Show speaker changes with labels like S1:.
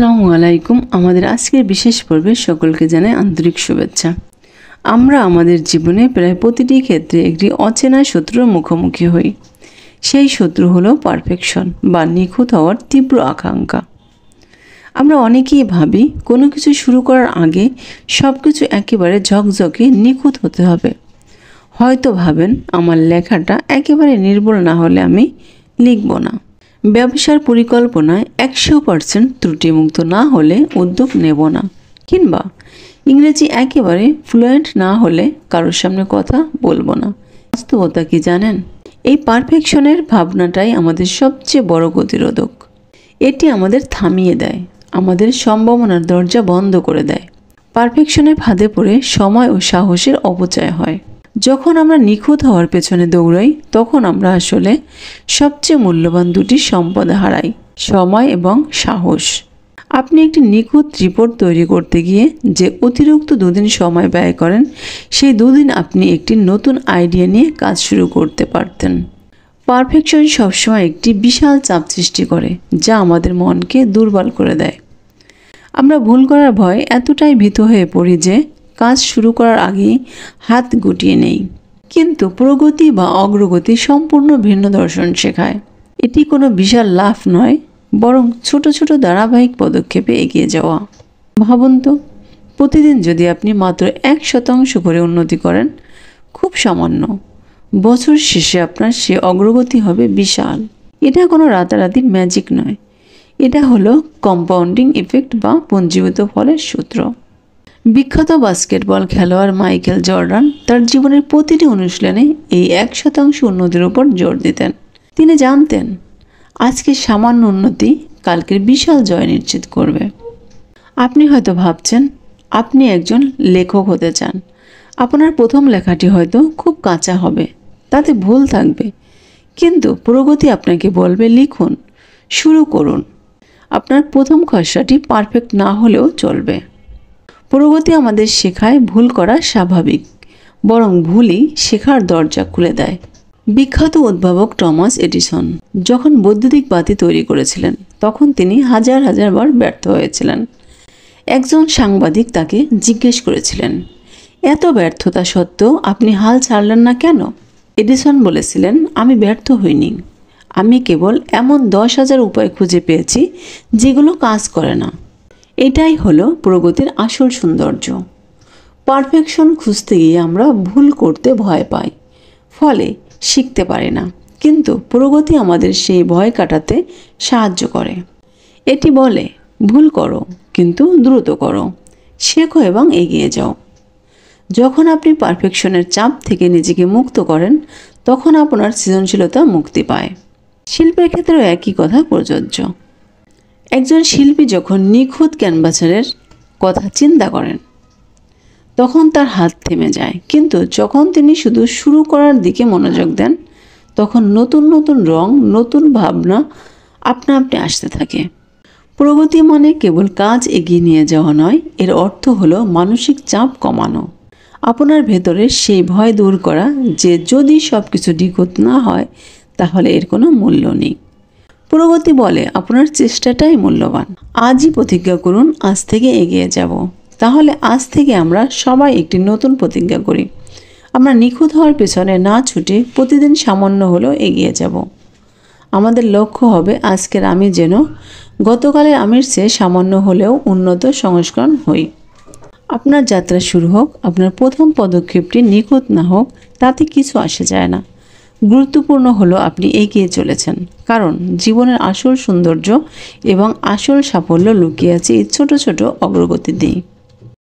S1: আসসালামু আলাইকুম। আমাদের আজকের বিশেষ পর্বে সকলকে জানাই আন্তরিক শুভেচ্ছা। আমরা আমাদের জীবনে প্রায় প্রতিটি ক্ষেত্রে একটি অচেনা শত্রুর মুখোমুখি হই। সেই শত্রু হলো পারফেকশন বা নিখুঁত হওয়ার তীব্র আকাঙ্ক্ষা। আমরা অনেকেই ভাবি কোনো কিছু শুরু করার আগে সব কিছু একেবারে ঝকঝকে নিখুঁত হতে হবে। হয়তো ভাবেন আমার লেখাটা একেবারে নির্ভুল না হলে আমি লিখব না। ব্যবসার পরিকল্পনায় 100% ত্রুটিমুক্ত না হলে উদ্যোগ নেব না। কিংবা ইংরেজি একেবারে ফ্লুয়েন্ট না হলে কারোর সামনে কথা বলবো না। বাস্তবতা কি জানেন? এই পারফেকশনের ভাবনাটাই আমাদের সবচেয়ে বড় গতিরোধক। এটি আমাদের থামিয়ে দেয়, আমাদের সম্ভাবনার দরজা বন্ধ করে দেয়। পারফেকশনের ফাঁদে পড়ে সময় ও সাহসের অপচয় হয়। যখন আমরা নিখুঁত হওয়ার পেছনে দৌড়াই তখন আমরা আসলে সবচেয়ে মূল্যবান দুটি সম্পদ হারাই, সময় এবং সাহস। আপনি একটি নিখুঁত রিপোর্ট তৈরি করতে গিয়ে যে অতিরিক্ত 2 দিন সময় ব্যয় করেন, সেই 2 দিন আপনি একটি নতুন আইডিয়া নিয়ে কাজ শুরু করতে পারতেন। পারফেকশন সবসময় একটি বিশাল চাপ সৃষ্টি করে যা আমাদের মনকে দুর্বল করে দেয়। আমরা ভুল করার ভয় এতটাই ভীত হয়ে পড়ি যে কাজ শুরু করার আগেই হাত গুটিয়ে নেই। কিন্তু প্রগতি বা অগ্রগতি সম্পূর্ণ ভিন্ন দর্শন শেখায়। এটি কোনো বিশাল লাভ নয়, বরং ছোট ছোট ধারাবাহিক পদক্ষেপে এগিয়ে যাওয়া। ভাবুন তো, প্রতিদিন যদি আপনি মাত্র 1% করে উন্নতি করেন, খুব সামান্য, বছর শেষে আপনার সে অগ্রগতি হবে বিশাল। এটা কোনো রাতারাতি ম্যাজিক নয়, এটা হলো কম্পাউন্ডিং ইফেক্ট বা পুঞ্জীভূত ফলের সূত্র। বিখ্যাত বাস্কেটবল খেলোয়াড় মাইকেল জর্ডান তার জীবনের প্রতিটি অনুশীলনে এই 1% উন্নতির উপর জোর দিতেন। তিনি জানতেন আজকের সামান্য উন্নতি কালকের বিশাল জয় নিশ্চিত করবে। আপনি হয়তো ভাবছেন আপনি একজন লেখক হতে চান। আপনার প্রথম লেখাটি হয়তো খুব কাঁচা হবে, তাতে ভুল থাকবে, কিন্তু প্রগতি আপনাকে বলবে লিখুন, শুরু করুন। আপনার প্রথম খসড়াটি পারফেক্ট না হলেও চলবে। প্রগতি আমাদের শেখায় ভুল করা স্বাভাবিক, বরং ভুলই শেখার দরজা খুলে দেয়। বিখ্যাত উদ্ভাবক টমাস এডিসন যখন বৈদ্যুতিক বাতি তৈরি করেছিলেন তখন তিনি হাজার হাজার বার ব্যর্থ হয়েছিলেন। একজন সাংবাদিক তাকে জিজ্ঞেস করেছিলেন, এত ব্যর্থতা সত্ত্বেও আপনি হাল ছাড়লেন না কেন? এডিসন বলেছিলেন, আমি ব্যর্থ হইনি, আমি কেবল এমন 10,000 উপায় খুঁজে পেয়েছি যেগুলো কাজ করে না। এটাই হলো প্রগতির আসল সৌন্দর্য। পারফেকশন খুঁজতে গিয়ে আমরা ভুল করতে ভয় পাই, ফলে শিখতে পারি না। কিন্তু প্রগতি আমাদের সেই ভয় কাটাতে সাহায্য করে। এটি বলে, ভুল করো কিন্তু দ্রুত করো, শেখো এবং এগিয়ে যাও। যখন আপনি পারফেকশনের চাপ থেকে নিজেকে মুক্ত করেন তখন আপনার সৃজনশীলতা মুক্তি পায়। শিল্পের ক্ষেত্রেও একই কথা প্রযোজ্য। একজন শিল্পী যখন নিখুঁত ক্যানভাসের কথা চিন্তা করেন তখন তার হাত থেমে যায়, কিন্তু যখন তিনি শুধু শুরু করার দিকে মনোযোগ দেন তখন নতুন নতুন রং, নতুন ভাবনা আপনা আপনি আসতে থাকে। প্রগতি মানে কেবল কাজ এগিয়ে নিয়ে যাওয়া নয়, এর অর্থ হলো মানসিক চাপ কমানো। আপনার ভেতরে সেই ভয় দূর করা যে যদি সব কিছু নিখুঁত না হয় তাহলে এর কোনো মূল্য নেই। প্রগতি বলে আপনার চেষ্টাটাই মূল্যবান। আজই প্রতিজ্ঞা করুন আজ থেকে এগিয়ে যাব। তাহলে আজ থেকে আমরা সবাই একটি নতুন প্রতিজ্ঞা করি, আমরা নিখুঁত হওয়ার পেছনে না ছুটে প্রতিদিন সামান্য হলেও এগিয়ে যাব। আমাদের লক্ষ্য হবে আজকের আমি যেন গতকালের আমির চেয়ে সামান্য হলেও উন্নত সংস্করণ হই। আপনার যাত্রা শুরু হোক, আপনার প্রথম পদক্ষেপটি নিখুঁত না হোক, তাতে কিছু আসে যায় না। গুরুত্বপূর্ণ হলো আপনি এগিয়ে চলেছেন, কারণ জীবনের আসল সৌন্দর্য এবং আসল সাফল্য লুকিয়ে আছে এই ছোট ছোট অগ্রগতিতেই।